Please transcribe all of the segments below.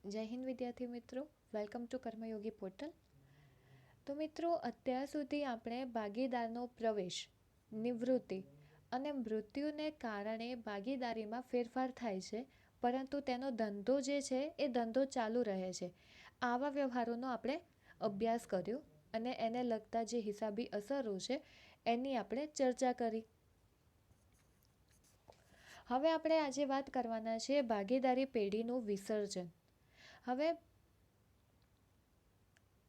જય હિન્દ વિદ્યાર્થી મિત્રો, વેલકમ ટુ કર્મયોગી પોર્ટલ. તો મિત્રો, અત્યાર સુધી આપણે ભાગીદારનો પ્રવેશ, નિવૃત્તિ અને મૃત્યુને કારણે ભાગીદારીમાં ફેરફાર થાય છે, પરંતુ તેનો ધંધો જે છે એ ધંધો ચાલુ રહે છે. આવા વ્યવહારોનો આપણે અભ્યાસ કર્યો અને એને લગતા જે હિસાબી અસરો છે એની આપણે ચર્ચા કરી. હવે આપણે આજે વાત કરવાના છે ભાગીદારી પેઢીનું વિસર્જન. હવે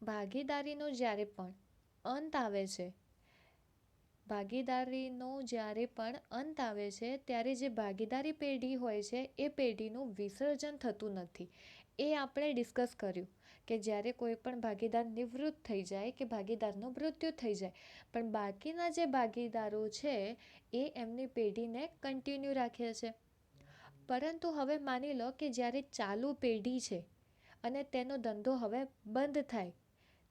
ભાગીદારીનો જ્યારે પણ અંત આવે છે ત્યારે જે ભાગીદારી પેઢી હોય છે એ પેઢીનું વિસર્જન થતું નથી. એ આપણે ડિસ્કસ કર્યું કે જ્યારે કોઈ પણ ભાગીદાર નિવૃત્ત થઈ જાય કે ભાગીદારનું મૃત્યુ થઈ જાય, પણ બાકીના જે ભાગીદારો છે એ એમની પેઢીને કન્ટિન્યુ રાખે છે. પરંતુ હવે માની લો કે જ્યારે ચાલુ પેઢી છે અને તેનો ધંધો હવે બંધ થાય,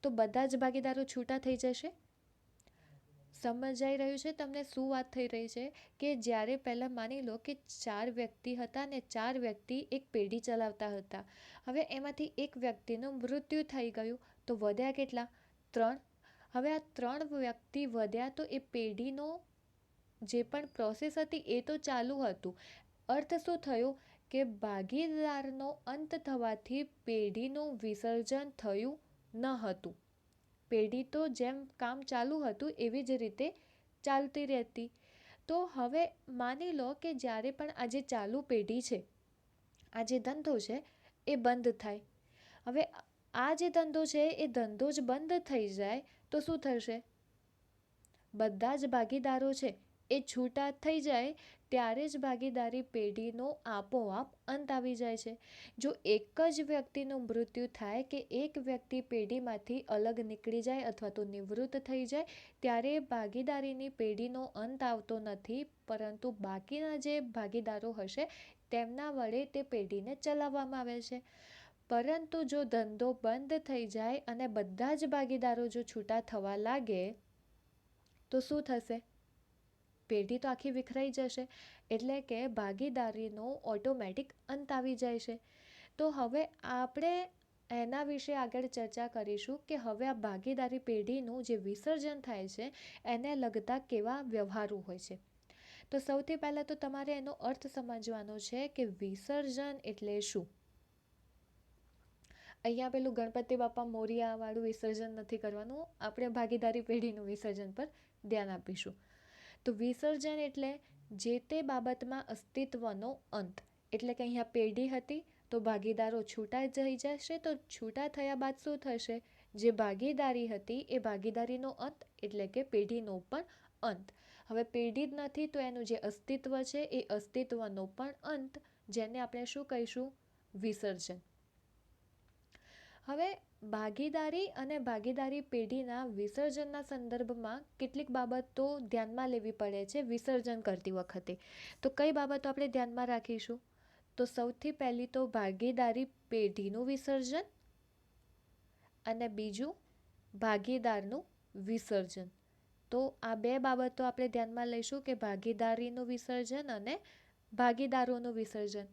તો બધા જ ભાગીદારો છૂટા થઈ જશે. સમજાઈ રહ્યું છે તમને શું વાત થઈ રહી છે? કે જ્યારે પહેલાં માની લો કે 4 વ્યક્તિ હતા ને 4 વ્યક્તિ એક પેઢી ચલાવતા હતા. હવે એમાંથી એક વ્યક્તિનું મૃત્યુ થઈ ગયું, તો વધ્યા કેટલા? 3. હવે આ 3 વ્યક્તિ વધ્યા તો એ પેઢીનો જે પણ પ્રોસેસ હતી એ તો ચાલુ હતું. અર્થ શું થયો કે ભાગીદારનો અંત થવાથી પેઢીનું વિસર્જન થયું ન હતું. પેઢી તો જેમ કામ ચાલુ હતું એવી જ રીતે ચાલતી રહેતી. તો હવે માની લો કે જ્યારે પણ આ જે ચાલુ પેઢી છે, આ જે ધંધો છે એ બંધ થાય. હવે આ જે ધંધો છે એ ધંધો જ બંધ થઈ જાય તો શું થશે? બધા જ ભાગીદારો છે એ છૂટા થઈ જાય ત્યારે જ ભાગીદારી પેઢીનો આપોઆપ અંત આવી જાય છે. જો એક જ વ્યક્તિનું મૃત્યુ થાય કે એક વ્યક્તિ પેઢીમાંથી અલગ નીકળી જાય અથવા તો નિવૃત્ત થઈ જાય, ત્યારે ભાગીદારીની પેઢીનો અંત આવતો નથી, પરંતુ બાકીના જે ભાગીદારો હશે તેમના વડે તે પેઢીને ચલાવવામાં આવે છે. પરંતુ જો ધંધો બંધ થઈ જાય અને બધા જ ભાગીદારો જો છૂટા થવા લાગે તો શું થશે? પેઢી તો આખી વિખરાઈ જશે. એટલે કે ભાગીદારીનો ઓટોમેટિક અંત આવી જાય છે. તો હવે આપણે એના વિશે આગળ ચર્ચા કરીશું કે હવે આ ભાગીદારી પેઢીનું જે વિસર્જન થાય છે એને લગતા કેવા વ્યવહારો હોય છે. તો સૌથી પહેલાં તો તમારે એનો અર્થ સમજવાનો છે કે વિસર્જન એટલે શું. અહીંયા પેલું ગણપતિ બાપા મોરિયા વાળું વિસર્જન નથી કરવાનું, આપણે ભાગીદારી પેઢીનું વિસર્જન પર ધ્યાન આપીશું. તો વિસર્જન એટલે જે તે બાબતમાં અસ્તિત્વનો અંત. એટલે કે અહીંયા પેઢી હતી તો ભાગીદારો છૂટા થઈ જશે, તો છૂટા થયા બાદ શું થશે? જે ભાગીદારી હતી એ ભાગીદારીનો અંત, એટલે કે પેઢીનો પણ અંત. હવે પેઢી જ નથી તો એનું જે અસ્તિત્વ છે એ અસ્તિત્વનો પણ અંત, જેને આપણે શું કહીશું? વિસર્જન. હવે ભાગીદારી અને ભાગીદારી પેઢીના વિસર્જનના સંદર્ભમાં કેટલીક બાબતો ધ્યાનમાં લેવી પડે છે વિસર્જન કરતી વખતે. તો કઈ બાબતો આપણે ધ્યાનમાં રાખીશું? તો સૌથી પહેલી તો ભાગીદારી પેઢીનું વિસર્જન અને બીજું ભાગીદારનું વિસર્જન. તો આ બે બાબતો આપણે ધ્યાનમાં લઈશું કે ભાગીદારીનું વિસર્જન અને ભાગીદારોનું વિસર્જન.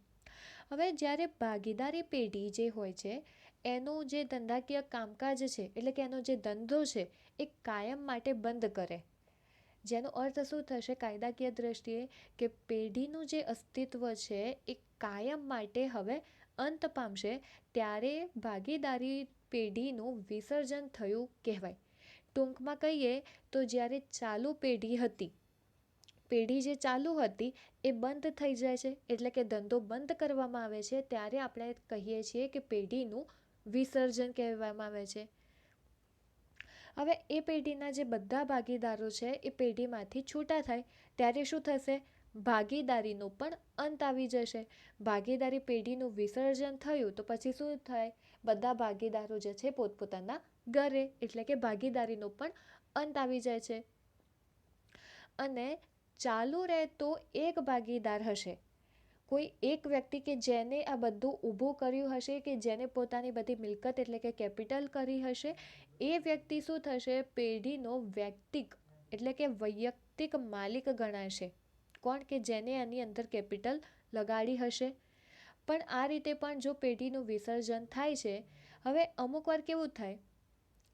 હવે જ્યારે ભાગીદારી પેઢી જે હોય છે એનું જે ધંધાકીય કામકાજ છે, એટલે કે એનો જે ધંધો છે એ કાયમ માટે બંધ કરે, જેનો અર્થ શું થશે કાયદાકીય દ્રષ્ટિએ? કે પેઢીનું જે અસ્તિત્વ છે એ કાયમ માટે હવે અંત પામશે, ત્યારે ભાગીદારી પેઢીનું વિસર્જન થયું કહેવાય. ટૂંકમાં કહીએ તો જ્યારે ચાલુ પેઢી હતી, પેઢી જે ચાલુ હતી એ બંધ થઈ જાય છે, એટલે કે ધંધો બંધ કરવામાં આવે છે, ત્યારે આપણે કહીએ છીએ કે પેઢીનું વિસર્જન કહેવામાં આવે છે. હવે એ પેઢીના જે બધા ભાગીદારો છે એ પેઢીમાંથી છૂટા થાય ત્યારે શું થશે? ભાગીદારીનો પણ અંત આવી જશે. ભાગીદારી પેઢીનું વિસર્જન થયું તો પછી શું થાય? બધા ભાગીદારો જે છે પોતપોતાના ઘરે, એટલે કે ભાગીદારીનો પણ અંત આવી જાય છે. અને ચાલુ રહેતો એક ભાગીદાર હશે, કોઈ એક વ્યક્તિ કે જેને આ બધું ઊભું કર્યું હશે, કે જેને પોતાની બધી મિલકત એટલે કે કેપિટલ કરી હશે, એ વ્યક્તિ શું થશે? પેઢીનો વ્યક્તિક એટલે કે વૈયક્તિક માલિક ગણાશે. કોણ? કે જેને આની અંદર કેપિટલ લગાડી હશે. પણ આ રીતે પણ જો પેઢીનું વિસર્જન થાય છે. હવે અમુક વાર કેવું થાય,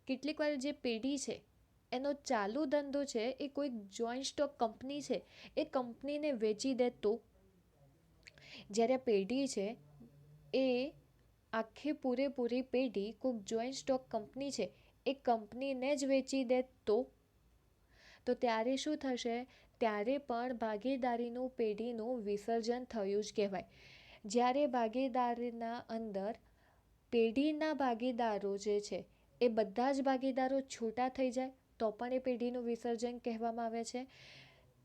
કેટલીક વાર જે પેઢી છે એનો ચાલુ ધંધો છે એ કોઈ જોઈન્ટ સ્ટોક કંપની છે એ કંપનીને વેચી દે, તો જ્યારે પેઢી છે એ આખી પૂરેપૂરી પેઢી કોઈક જોઈન્ટ સ્ટોક કંપની છે એ કંપનીને જ વેચી દે, તો ત્યારે શું થશે? ત્યારે પણ ભાગીદારીનું પેઢીનું વિસર્જન થયું જ કહેવાય. જ્યારે ભાગીદારીના અંદર પેઢીના ભાગીદારો જે છે એ બધા જ ભાગીદારો છૂટા થઈ જાય તો પણ એ પેઢીનું વિસર્જન કહેવામાં આવે છે.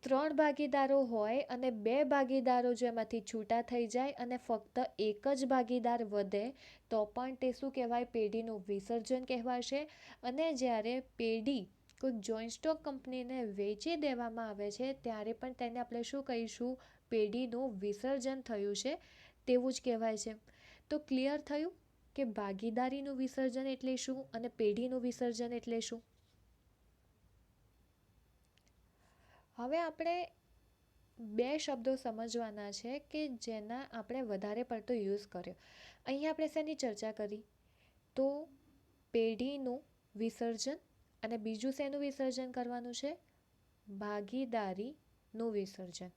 3 ભાગીદારો હોય અને 2 ભાગીદારો જેમાંથી છૂટા થઈ જાય અને ફક્ત એક જ ભાગીદાર વધે તો પણ તે શું કહેવાય? પેઢીનું વિસર્જન કહેવાશે. અને જ્યારે પેઢી કોઈક જોઈન્ટ સ્ટોક કંપનીને વેચી દેવામાં આવે છે ત્યારે પણ તેને આપણે શું કહીશું? પેઢીનું વિસર્જન થયું છે તેવું જ કહેવાય છે. તો ક્લિયર થયું કે ભાગીદારીનું વિસર્જન એટલે શું અને પેઢીનું વિસર્જન એટલે શું? હવે આપણે 2 શબ્દો સમજવાના છે કે જેના આપણે વધારે પડતો યુઝ કર્યો. અહીંયા આપણે શેની ચર્ચા કરી? તો પેઢીનું વિસર્જન, અને બીજું શેનું વિસર્જન કરવાનું છે? ભાગીદારીનું વિસર્જન.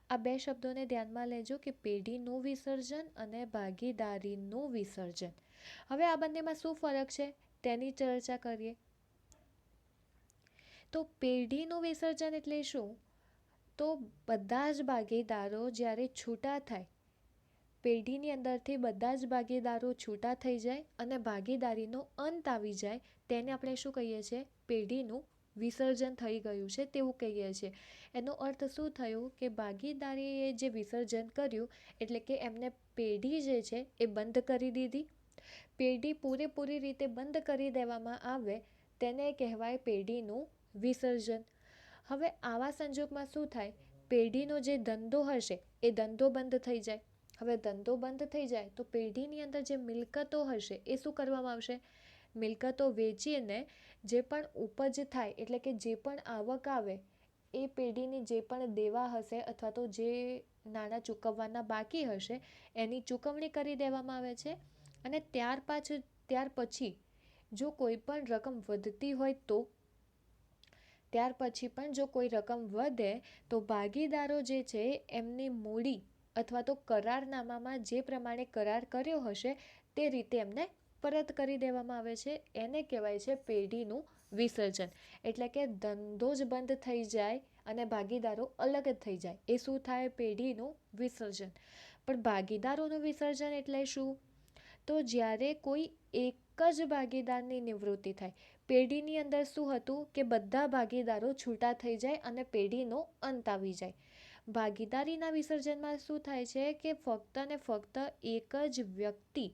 આ 2 શબ્દોને ધ્યાનમાં લેજો કે પેઢીનું વિસર્જન અને ભાગીદારીનું વિસર્જન. હવે આ બંનેમાં શું ફરક છે તેની ચર્ચા કરીએ. તો પેઢીનું વિસર્જન એટલે શું? તો બધા જ ભાગીદારો જ્યારે છૂટા થાય, પેઢીની અંદરથી બધા જ ભાગીદારો છૂટા થઈ જાય અને ભાગીદારીનો અંત આવી જાય, તેને આપણે શું કહીએ છીએ? પેઢીનું વિસર્જન થઈ ગયું છે તેવું કહીએ છીએ. એનો અર્થ શું થયો કે ભાગીદારીએ જે વિસર્જન કર્યું એટલે કે એમને પેઢી જે છે એ બંધ કરી દીધી. પેઢી પૂરેપૂરી રીતે બંધ કરી દેવામાં આવે તેને કહેવાય પેઢીનું વિસર્જન. હવે આવા સંજોગમાં શું થાય? પેઢીનો જે ધંધો હશે એ ધંધો બંધ થઈ જાય. હવે ધંધો બંધ થઈ જાય તો પેઢીની અંદર જે મિલકતો હશે એ શું કરવામાં આવશે? મિલકતો વેચીને જે પણ ઉપજ થાય એટલે કે જે પણ આવક આવે એ પેઢીની જે પણ દેવા હશે અથવા તો જે નાણાં ચૂકવવાના બાકી હશે એની ચૂકવણી કરી દેવામાં આવે છે. અને ત્યાર પછી જો કોઈ પણ રકમ વધતી હોય તો ત્યાર પછી પણ જો કોઈ રકમ વધે તો ભાગીદારો જે છે એમની મૂડી અથવા તો કરારનામામાં જે પ્રમાણે કરાર કર્યો હશે તે રીતે એમને પરત કરી દેવામાં આવે છે. એને કહેવાય છે પેઢીનું વિસર્જન. એટલે કે ધંધો જ બંધ થઈ જાય અને ભાગીદારો અલગ જ થઈ જાય, એ શું થાય? પેઢીનું વિસર્જન. પણ ભાગીદારોનું વિસર્જન એટલે શું? તો જ્યારે કોઈ એક જ ભાગીદારની નિવૃત્તિ થાય. પેઢીની અંદર શું હતું કે બધા ભાગીદારો છૂટા થઈ જાય અને પેઢીનો અંત આવી જાય. ભાગીદારીના વિસર્જનમાં શું થાય છે કે ફક્ત ને ફક્ત એક જ વ્યક્તિ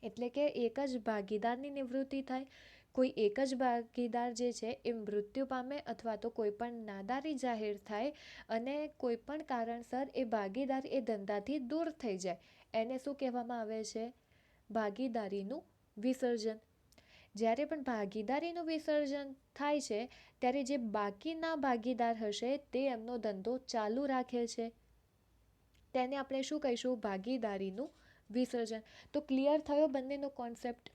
એટલે કે એક જ ભાગીદારની નિવૃત્તિ થાય. કોઈ એક જ ભાગીદાર જે છે એ મૃત્યુ પામે અથવા તો કોઈ પણ નાદારી જાહેર થાય અને કોઈ પણ કારણસર એ ભાગીદાર એ ધંધાથી દૂર થઈ જાય, એને શું કહેવામાં આવે છે? ભાગીદારીનું વિસર્જન. જ્યારે પણ ભાગીદારીનું વિસર્જન થાય છે ત્યારે જે બાકીના ભાગીદાર હશે તે એમનો ધંધો ચાલુ રાખે છે, તેને આપણે શું કહીશું? ભાગીદારીનું વિસર્જન. તો ક્લિયર થયો બંનેનો કોન્સેપ્ટ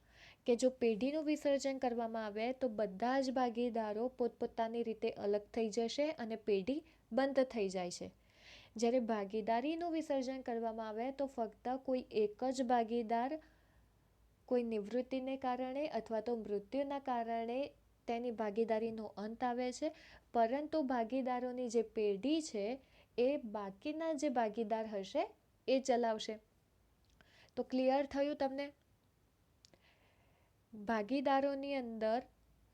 કે જો પેઢીનું વિસર્જન કરવામાં આવે તો બધા જ ભાગીદારો પોતપોતાની રીતે અલગ થઈ જશે અને પેઢી બંધ થઈ જાય છે. જ્યારે ભાગીદારીનું વિસર્જન કરવામાં આવે તો ફક્ત કોઈ એક જ ભાગીદાર કોઈ નિવૃત્તિને કારણે અથવા તો મૃત્યુના કારણે તેની ભાગીદારીનો અંત આવે છે, પરંતુ ભાગીદારોની જે પેઢી છે એ બાકીના જે ભાગીદાર હશે એ ચલાવશે. તો ક્લિયર થયું તમને? ભાગીદારોની અંદર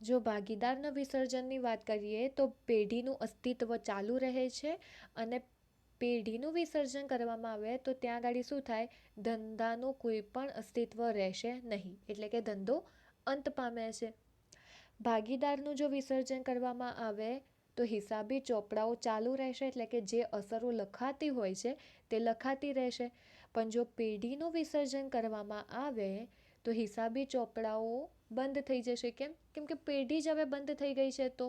જો ભાગીદારના વિસર્જનની વાત કરીએ તો પેઢીનું અસ્તિત્વ ચાલુ રહે છે અને પેઢીનું વિસર્જન કરવામાં આવે તો ત્યાં આગળ શું થાય? ધંધાનું કોઈ પણ અસ્તિત્વ રહેશે નહીં, એટલે કે ધંધો અંત પામે છે. ભાગીદારનું જો વિસર્જન કરવામાં આવે તો હિસાબી ચોપડાઓ ચાલુ રહેશે, એટલે કે જે અસરો લખાતી હોય છે તે લખાતી રહેશે. પણ જો પેઢીનું વિસર્જન કરવામાં આવે તો હિસાબી ચોપડાઓ બંધ થઈ જશે. કેમ કે પેઢી જ હવે બંધ થઈ ગઈ છે. તો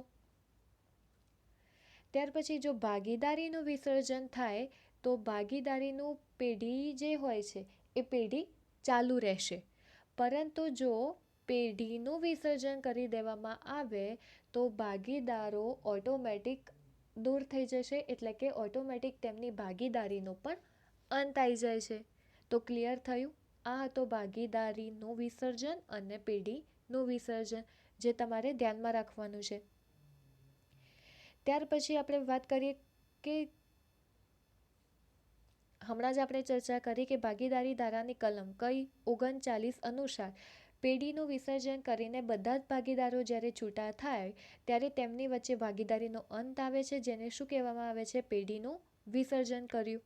ત્યાર પછી જો ભાગીદારીનું વિસર્જન થાય તો ભાગીદારીનું પેઢી જે હોય છે એ પેઢી ચાલુ રહેશે. પરંતુ જો પેઢીનું વિસર્જન કરી દેવામાં આવે તો ભાગીદારો ઓટોમેટિક દૂર થઈ જશે, એટલે કે ઓટોમેટિક તેમની ભાગીદારીનો પણ અંત આવી જાય છે. તો ક્લિયર થયું? આ હતો ભાગીદારીનું વિસર્જન અને પેઢીનું વિસર્જન, જે તમારે ધ્યાનમાં રાખવાનું છે. ત્યાર પછી આપણે વાત કરીએ કે હમણાં જ આપણે ચર્ચા કરી કે ભાગીદારી ધારાની કલમ કઈ 39 અનુસાર પેઢીનું વિસર્જન કરીને બધા જ ભાગીદારો જ્યારે છૂટા થાય ત્યારે તેમની વચ્ચે ભાગીદારીનો અંત આવે છે, જેને શું કહેવામાં આવે છે? પેઢીનું વિસર્જન કર્યું.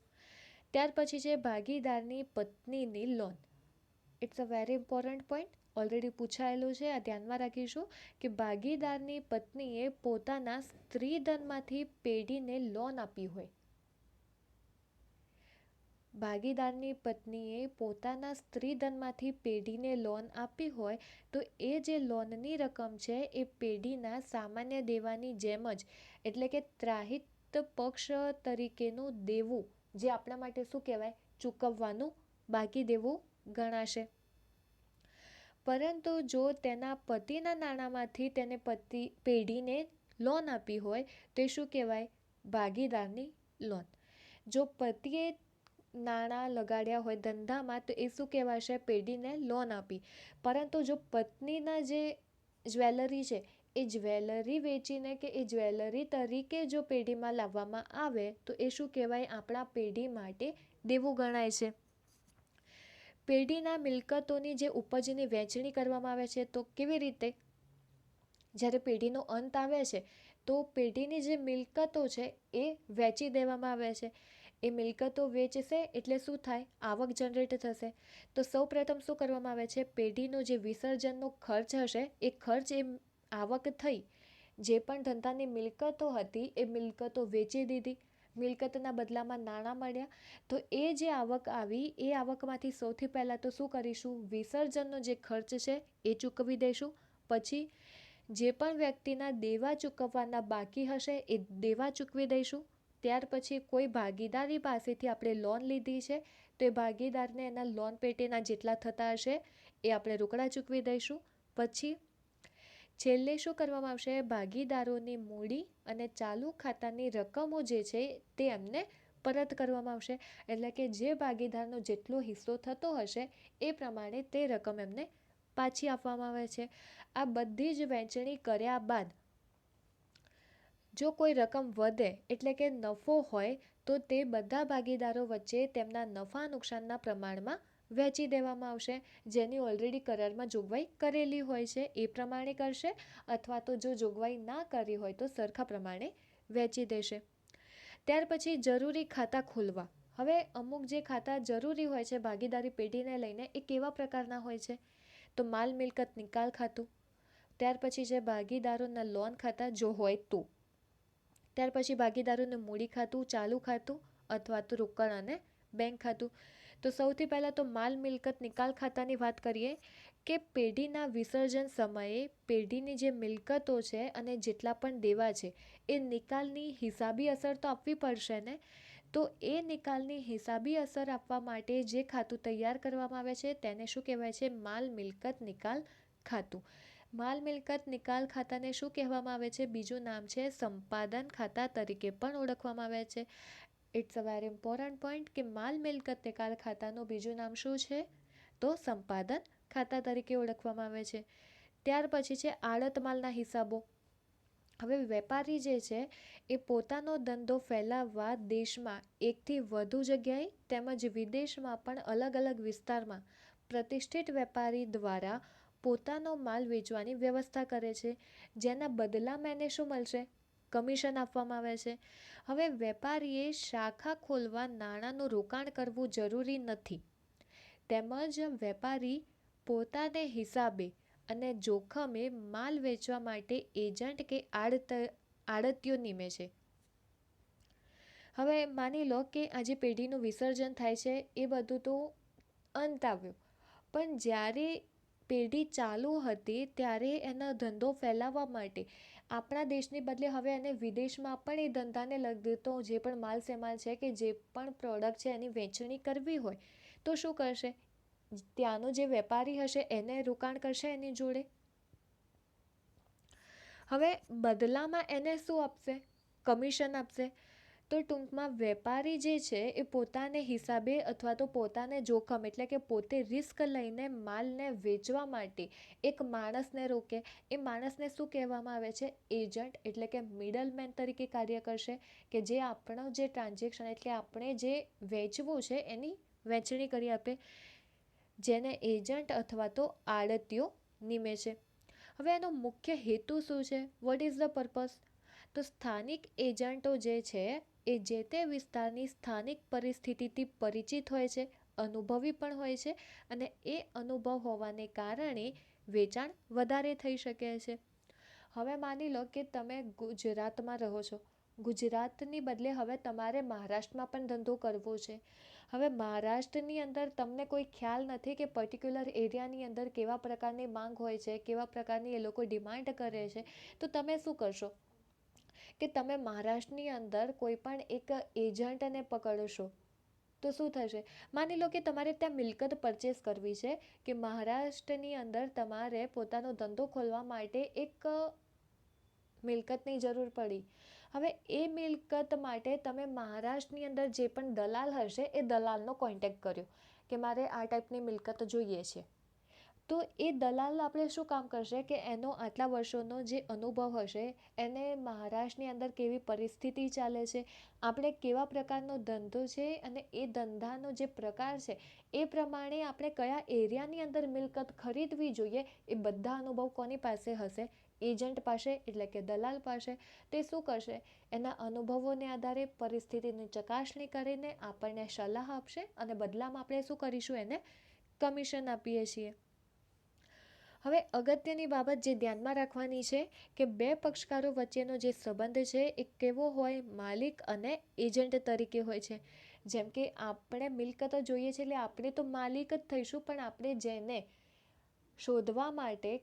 ત્યાર પછી છે ભાગીદારની પત્નીની લોન. It's a very important point, already પૂછાયેલું છે. આ ધ્યાનમાં રાખીશું કે ભાગીદારની પત્નીએ પોતાના સ્ત્રીધનમાંથી પેઢીને લોન આપી હોય. ભાગીદારની પત્નીએ પોતાના સ્ત્રીધનમાંથી પેઢીને લોન આપી હોય તો એ જે લોનની રકમ છે એ પેઢીના સામાન્ય દેવાની જેમ જ, એટલે કે ત્રાહિત પક્ષ તરીકેનું દેવું, જે આપણા માટે શું કહેવાય? ચૂકવવાનું બાકી દેવું ગણાશે. પરંતુ જો તેના પતિના નાણાંમાંથી તેને પેઢીને લોન આપી હોય તો એ શું કહેવાય? ભાગીદારની લોન. જો પતિએ નાણાં લગાડ્યા હોય ધંધામાં તો એ શું કહેવાશે? પેઢીને લોન આપી. પરંતુ જો પત્નીના જે જ્વેલરી છે એ જ્વેલરી વેચીને કે એ જ્વેલરી તરીકે જો પેઢીમાં લાવવામાં આવે તો એ શું કહેવાય? આપણા પેઢી માટે દેવું ગણાય છે. પેઢીના મિલકતોની જે ઉપજની વહેંચણી કરવામાં આવે છે તો કેવી રીતે? જ્યારે પેઢીનો અંત આવે છે તો પેઢીની જે મિલકતો છે એ વહેંચી દેવામાં આવે છે. એ મિલકતો વેચશે એટલે શું થાય? આવક જનરેટ થશે. તો સૌપ્રથમ શું કરવામાં આવે છે? પેઢીનો જે વિસર્જનનો ખર્ચ હશે એ ખર્ચ એ આવક થઈ, જે પણ ધંધાની મિલકતો હતી એ મિલકતો વેચી દીધી, મિલકતના બદલામાં નાણાં મળ્યા, તો એ જે આવક આવી એ આવકમાંથી સૌથી પહેલાં તો શું કરીશું? વિસર્જનનો જે ખર્ચ છે એ ચૂકવી દઈશું. પછી જે પણ વ્યક્તિના દેવા ચૂકવવાના બાકી હશે એ દેવા ચૂકવી દઈશું. ત્યાર પછી કોઈ ભાગીદારી પાસેથી આપણે લોન લીધી છે તો એ ભાગીદારને એના લોન પેટેના જેટલા થતા હશે એ આપણે રોકડા ચૂકવી દઈશું. પછી છેલ્લે શું કરવામાં આવશે? ભાગીદારોની મૂડી અને ચાલુ ખાતાની રકમો જે છે તે એમને પરત કરવામાં આવશે. એટલે કે જે ભાગીદારનો જેટલો હિસ્સો થતો હશે એ પ્રમાણે તે રકમ એમને પાછી આપવામાં આવે છે. આ બધી જ વહેંચણી કર્યા બાદ જો કોઈ રકમ વધે એટલે કે નફો હોય તો તે બધા ભાગીદારો વચ્ચે તેમના નફા નુકસાનના પ્રમાણમાં વહેંચી દેવામાં આવશે, જેની ઓલરેડી કરારમાં જોગવાઈ કરેલી હોય છે એ પ્રમાણે કરશે, અથવા તો જો જોગવાઈ ના કરી હોય તો સરખા પ્રમાણે વહેંચી દેશે. ત્યાર પછી જરૂરી ખાતા ખોલવા. હવે અમુક જે ખાતા જરૂરી હોય છે ભાગીદારી પેઢીને લઈને એ કેવા પ્રકારના હોય છે? તો માલ મિલકત નિકાલ ખાતું. ત્યાર પછી છે ભાગીદારોના લોન ખાતા જો હોય તો. ત્યાર પછી ભાગીદારોનું મૂડી ખાતું, ચાલુ ખાતું અથવા તો રોકડ અને બેંક ખાતું. તો સૌથી પહેલાં તો માલ મિલકત નિકાલ ખાતાની વાત કરીએ કે પેઢીના વિસર્જન સમયે પેઢીની જે મિલકતો છે અને જેટલા પણ દેવા છે એ નિકાલની હિસાબી અસર તો આપવી પડશે ને. તો એ નિકાલની હિસાબી અસર આપવા માટે જે ખાતું તૈયાર કરવામાં આવે છે તેને શું કહેવાય છે? માલ મિલકત નિકાલ ખાતું. માલ મિલકત નિકાલ ખાતાને શું કહેવામાં આવે છે? બીજું નામ છે સંપાદન ખાતા તરીકે પણ ઓળખવામાં આવે છે. It's a very important point કે માલ મિલકત નિકાલ ખાતાનું બીજું નામ શું છે? તો સંપાદન ખાતા તરીકે ઓળખવામાં આવે છે. ત્યાર પછી છે આડત માલના હિસાબો. હવે વેપારી જે છે એ પોતાનો ધંધો ફેલાવવા દેશમાં એકથી વધુ જગ્યાએ તેમજ વિદેશમાં પણ અલગ અલગ વિસ્તારમાં પ્રતિષ્ઠિત વેપારી દ્વારા પોતાનો માલ વેચવાની વ્યવસ્થા કરે છે, જેના બદલામાં એને શું મળશે? કમિશન આપવામાં આવે છે. હવે વેપારીએ શાખા ખોલવા નાણાંનું રોકાણ કરવું જરૂરી નથી, તેમજ વેપારી પોતાને હિસાબે અને જોખમે માલ વેચવા માટે એજન્ટ કે આડતીઓ નીમે છે. હવે માની લો કે આજે પેઢીનું વિસર્જન થાય છે એ બધું તો અંત આવ્યો, પણ જ્યારે પેઢી ચાલુ હતી ત્યારે એનો ધંધો ફેલાવવા માટે આપણા દેશની બદલે હવે એને વિદેશમાં પણ એ ધંધાને લગતો જે પણ માલ સામાન છે કે જે પણ પ્રોડક્ટ છે એની વહેંચણી કરવી હોય તો શું કરશે? ત્યાંનો જે વેપારી હશે એને રોકાણ કરશે એની જોડે. હવે બદલામાં એને શું આપશે? કમિશન આપશે. તો ટૂંકમાં વેપારી જે છે એ પોતાને હિસાબે અથવા તો પોતાને જોખમ એટલે કે પોતે રિસ્ક લઈને માલને વેચવા માટે એક માણસને રોકે. એ માણસને શું કહેવામાં આવે છે? એજન્ટ, એટલે કે મિડલમેન તરીકે કાર્ય કરશે કે જે આપણો જે ટ્રાન્ઝેક્શન એટલે આપણે જે વેચવું છે એની વહેંચણી કરી આપે, જેને એજન્ટ અથવા તો આડતિયો નિમે છે. હવે એનો મુખ્ય હેતુ શું છે? What is the purpose? તો સ્થાનિક એજન્ટો જે છે એ જે તે વિસ્તારની સ્થાનિક પરિસ્થિતિથી પરિચિત હોય છે, અનુભવી પણ હોય છે અને એ અનુભવ હોવાને કારણે વેચાણ વધારે થઈ શકે છે. હવે માની લો કે તમે ગુજરાતમાં રહો છો. ગુજરાતની બદલે હવે તમારે મહારાષ્ટ્રમાં પણ ધંધો કરવો છે. હવે મહારાષ્ટ્રની અંદર તમને કોઈ ખ્યાલ નથી કે પર્ટિક્યુલર એરિયાની અંદર કેવા પ્રકારની માંગ હોય છે, કેવા પ્રકારની એ લોકો ડિમાન્ડ કરે છે. તો તમે શું કરશો કે તમે મહારાષ્ટ્રની અંદર કોઈ પણ એક એજન્ટને પકડશો તો શું થશે? માની લો કે તમારે ત્યાં મિલકત પરચેસ કરવી છે કે મહારાષ્ટ્રની અંદર તમારે પોતાનો ધંધો ખોલવા માટે એક મિલકતની જરૂર પડી. હવે એ મિલકત માટે તમે મહારાષ્ટ્રની અંદર જે પણ દલાલ હશે એ દલાલનો કોન્ટેક્ટ કર્યો કે મારે આ ટાઈપની મિલકત જોઈએ છે. તો એ દલાલ આપણે શું કામ કરશે કે એનો આટલા વર્ષોનો જે અનુભવ હશે, એને મહારાષ્ટ્રની અંદર કેવી પરિસ્થિતિ ચાલે છે, આપણે કેવા પ્રકારનો ધંધો છે અને એ ધંધાનો જે પ્રકાર છે એ પ્રમાણે આપણે કયા એરિયાની અંદર મિલકત ખરીદવી જોઈએ એ બધા અનુભવ કોની પાસે હશે? એજન્ટ પાસે, એટલે કે દલાલ પાસે. તે શું કરશે? એના અનુભવોને આધારે પરિસ્થિતિની ચકાસણી કરીને આપણને સલાહ આપશે અને બદલામાં આપણે શું કરીશું? એને કમિશન આપીએ છીએ. હવે અગત્યની બાબત જે ધ્યાનમાં રાખવાની છે કે બે પક્ષકારો વચ્ચેનો જે સંબંધ છે એ કેવો હોય? માલિક અને એજન્ટ તરીકે હોય છે. જેમ કે આપણે મિલકત જોઈએ છે એટલે આપણે તો માલિક જ થઈશું, પણ આપણે જેને શોધવા માટે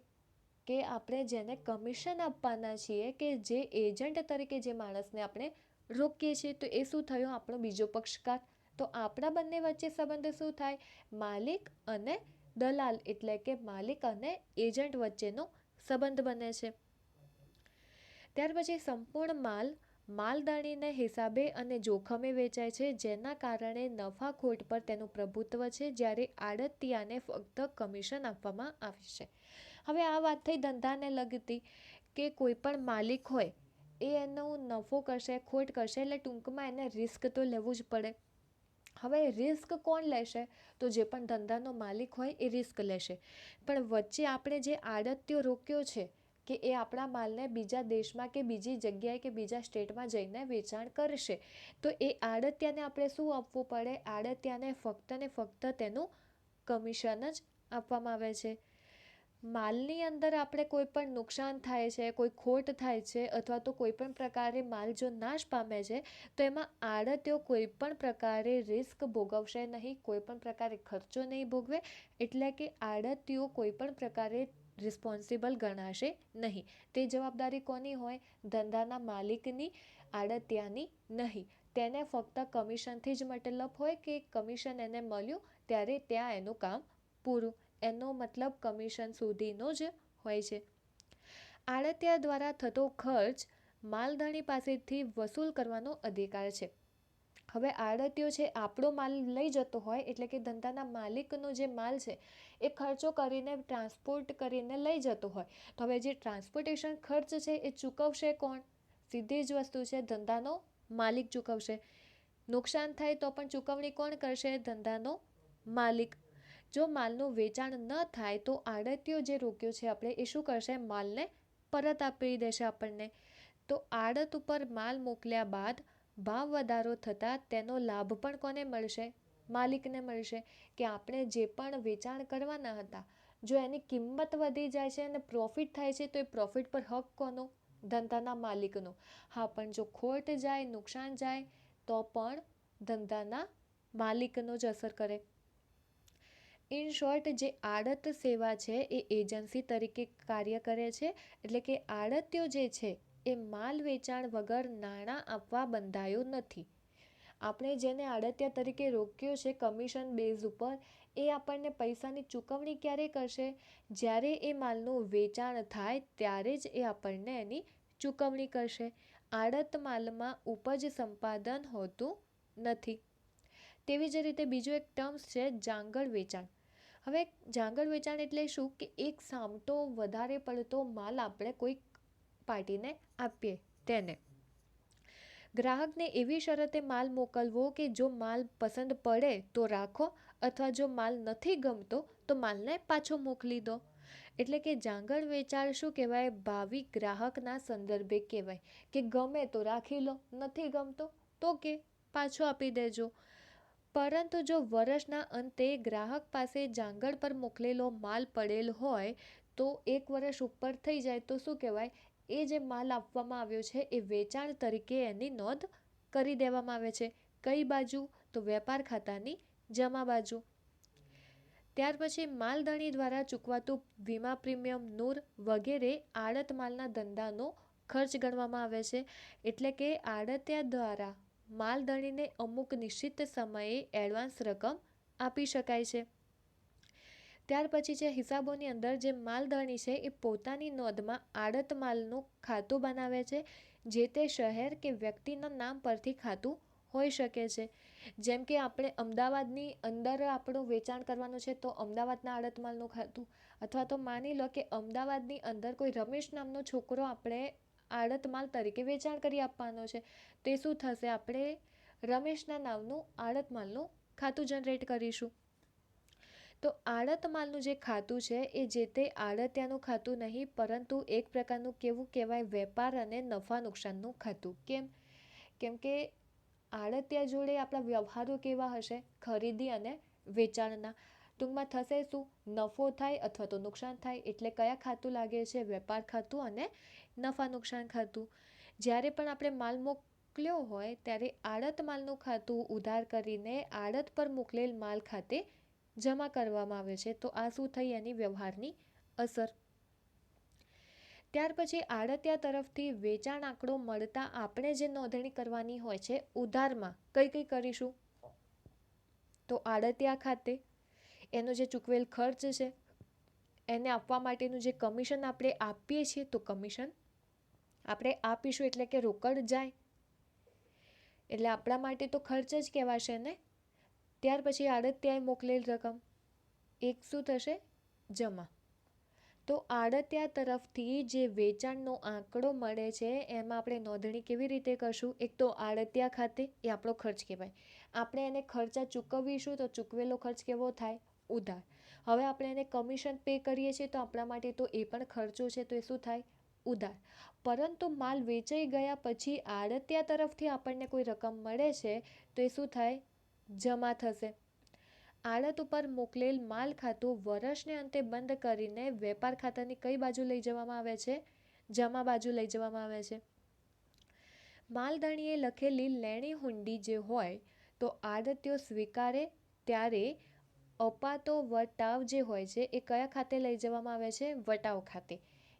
કે આપણે જેને કમિશન આપવાના છીએ કે જે એજન્ટ તરીકે જે માણસને આપણે રોકીએ છીએ તો એ શું થયો? આપણો બીજો પક્ષકાર. તો આપણા બંને વચ્ચે સંબંધ શું થાય? માલિક અને દલાલ, એટલે કે માલિક અને એજન્ટ વચ્ચેનો સંબંધ બને છે. ત્યાર પછી સંપૂર્ણ માલ માલદાણીને હિસાબે અને જોખમે વેચાય છે, જેના કારણે નફા ખોટ પર તેનું પ્રભુત્વ છે, જ્યારે આડતિયાને ફક્ત કમિશન આપવામાં આવે છે. હવે આ વાત થઈ ધંધાને લગતી કે કોઈ પણ માલિક હોય એ એનો નફો કરશે, ખોટ કરશે, એટલે ટૂંકમાં એને રિસ્ક તો લેવું જ પડે. હવે રિસ્ક કોણ લેશે? તો જે પણ ધંધાનો માલિક હોય એ રિસ્ક લેશે. પણ વચ્ચે આપણે જે આડતિયો રોક્યો છે કે એ આપણા માલને બીજા દેશમાં કે બીજી જગ્યાએ કે બીજા સ્ટેટમાં જઈને વેચાણ કરશે, તો એ આડતિયાને આપણે શું આપવું પડે? આડતિયાને ફક્ત ને ફક્ત તેનું કમિશન જ આપવામાં આવે છે. માલની અંદર આપણે કોઈ પણ નુકસાન થાય છે, કોઈ ખોટ થાય છે અથવા તો કોઈ પણ પ્રકારે માલ જો નાશ પામે છે તો એમાં આડતિયો કોઈ પણ પ્રકારે રિસ્ક ભોગવશે નહીં, કોઈ પણ પ્રકારે ખર્ચો નહીં ભોગવે, એટલે કે આડતિયો કોઈ પણ પ્રકારે રિસ્પોન્સિબલ ગણાશે નહીં. તે જવાબદારી કોની હોય? ધંધાના માલિકની, આડતિયાની નહીં. તેને ફક્ત કમિશનથી જ મતલબ હોય કે કમિશન એને મળ્યું ત્યારે ત્યાં એનું કામ પૂરું. એનો મતલબ કમિશન સુધીનો જ હોય છે. આડતિયા દ્વારા થતો ખર્ચ માલધાણી પાસેથી વસૂલ કરવાનો અધિકાર છે. હવે આડતિયો છે આપણો માલ લઈ જતો હોય, એટલે કે ધંધાના માલિકનો જે માલ છે એ ખર્ચો કરીને ટ્રાન્સપોર્ટ કરીને લઈ જતો હોય, તો હવે જે ટ્રાન્સપોર્ટેશન ખર્ચ છે એ ચૂકવશે કોણ? સીધી જ વસ્તુ છે, ધંધાનો માલિક ચૂકવશે. નુકસાન થાય તો પણ ચૂકવણી કોણ કરશે? ધંધાનો માલિક. જો માલનું વેચાણ ન થાય તો આડતિયો જે રોક્યો છે આપણે એ શું કરશે? માલને પરત આપી દેશે આપણને. તો આડત ઉપર માલ મોકલ્યા બાદ ભાવ વધારો થતાં તેનો લાભ પણ કોને મળશે? માલિકને મળશે. કે આપણે જે પણ વેચાણ કરવાના હતા, જો એની કિંમત વધી જાય છે અને પ્રોફિટ થાય છે તો એ પ્રોફિટ પર હક કોનો? ધંધાના માલિકનો. હા, પણ જો ખોટ જાય, નુકસાન જાય તો પણ ધંધાના માલિકનો જ અસર કરે. ઇન શોર્ટ, જે આડત સેવા છે એ એજન્સી તરીકે કાર્ય કરે છે. એટલે કે આડતિયો જે છે એ માલ વેચાણ વગર નાણાં આપવા બંધાયો નથી. આપણે જેને આડતિયા તરીકે રોક્યો છે કમિશન બેઝ ઉપર, એ આપણને પૈસાની ચૂકવણી ક્યારે કરશે? જ્યારે એ માલનું વેચાણ થાય ત્યારે જ એ આપણને એની ચૂકવણી કરશે. આડત માલમાં ઉપજ સંપાદન હોતું નથી. તેવી જ રીતે બીજું એક ટર્મ્સ છે જાંગળ વેચાણ. હવે જાંગળ વેચાણ એટલે શું? કે એક સામટો વધારે પડતો માલ આપણે કોઈક પાર્ટીને આપીએ તેને. ગ્રાહકને એવી શરતે માલ મોકલવો કે જો માલ પસંદ પડે તો રાખો, અથવા જો માલ નથી ગમતો તો માલને પાછો મોકલી દો. એટલે કે જાંગળ વેચાણ શું કહેવાય? ભાવિ ગ્રાહકના સંદર્ભે કહેવાય કે ગમે તો રાખી લો, નથી ગમતો તો કે પાછો આપી દેજો. પરંતુ જો વર્ષના અંતે ગ્રાહક પાસે જાંગળ પર મોકલેલો માલ પડેલ હોય તો 1 વર્ષ ઉપર થઈ જાય તો શું કહેવાય? એ જે માલ આપવામાં આવ્યો છે એ વેચાણ તરીકે એની નોંધ કરી દેવામાં આવે છે. કઈ બાજુ? તો વેપાર ખાતાની જમા બાજુ. ત્યાર પછી માલધણી દ્વારા ચૂકવાતું વીમા પ્રીમિયમ, નૂર વગેરે આડત માલના ધંધાનો ખર્ચ ગણવામાં આવે છે. એટલે કે આડતિયા દ્વારા માલધણીને અમુક નિશ્ચિત સમયે એડવાન્સ રકમ આપી શકાય છે. ત્યાર પછી છે હિસાબોની અંદર જે માલધણી છે એ પોતાની નોંધમાં આડત માલનું ખાતું બનાવે છે. જે તે શહેર કે વ્યક્તિના નામ પરથી ખાતું હોઈ શકે છે. જેમ કે આપણે અમદાવાદની અંદર આપણું વેચાણ કરવાનું છે તો અમદાવાદના આડત માલનું ખાતું, અથવા તો માની લો કે અમદાવાદની અંદર કોઈ રમેશ નામનો છોકરો આપણે આડત માલ તરીકે વેચાણ કરી આપવાનો છે. તે શું થશે? આપણે રમેશના નામનું આડત માલનું ખાતું જનરેટ કરીશું. તો આડત માલનું જે ખાતું છે એ જે તે આડતિયાનું ખાતું નહીં, પરંતુ એક પ્રકારનું કેવું કહેવાય? વેપાર અને નફા નુકસાનનું ખાતું. કેમ કે આડતિયા જોડે આપણા વ્યવહારો કેવા હશે? ખરીદી અને વેચાણના. ટૂંકમાં થશે શું? નફો થાય અથવા તો નુકસાન થાય. એટલે કયા ખાતું લાગે છે? વેપાર ખાતું અને નફા નુકસાન ખાતું. જ્યારે પણ આપણે માલ મોકલ્યો હોય ત્યારે આડત માલનું ખાતું ઉધાર કરીને આડત પર મોકલેલ માલ ખાતે જમા કરવામાં આવે છે. તો આ શું થઈ? એની વ્યવહારની અસર. ત્યાર પછી આડતિયા તરફથી વેચાણ આંકડો મળતા આપણે જે નોંધણી કરવાની હોય છે ઉધારમાં કઈ કરીશું? તો આડતિયા ખાતે. એનો જે ચૂકવેલ ખર્ચ છે એને આપવા માટેનું જે કમિશન આપણે આપીએ છીએ તો કમિશન આપણે આપીશું, એટલે કે રોકડ જાય. એટલે આપણા માટે તો ખર્ચ જ કહેવાશે ને. ત્યાર પછી આડતિયાએ મોકલેલ રકમ એક શું થશે? જમા. તો આડતિયા તરફથી જે વેચાણનો આંકડો મળે છે એમાં આપણે નોંધણી કેવી રીતે કરશું? એક તો આડતિયા ખાતે, એ આપણો ખર્ચ કહેવાય. આપણે એને ખર્ચા ચૂકવીશું તો ચૂકવેલો ખર્ચ કેવો થાય? ઉધાર. હવે આપણે એને કમિશન પે કરીએ છીએ તો આપણા માટે તો એ પણ ખર્ચો છે, તો એ શું થાય? ઉધાર. પરંતુ માલ વેચાઈ ગયા પછી આડતિયા તરફથી આપણને કોઈ રકમ મળે છે તો એ શું થાય? જમા થશે. આડત ઉપર મોકલેલ માલ ખાતું વર્ષને અંતે બંધ કરીને વેપાર ખાતાની કઈ બાજુ લઈ જવામાં આવે છે? જમા બાજુ લઈ જવામાં આવે છે. માલધણીએ લખેલી લેણી હુંડી જે હોય તો આડતિયો સ્વીકારે ત્યારે અપાતો વટાવ જે હોય છે એ કયા ખાતે લઈ જવામાં આવે છે? વટાવ ખાતે.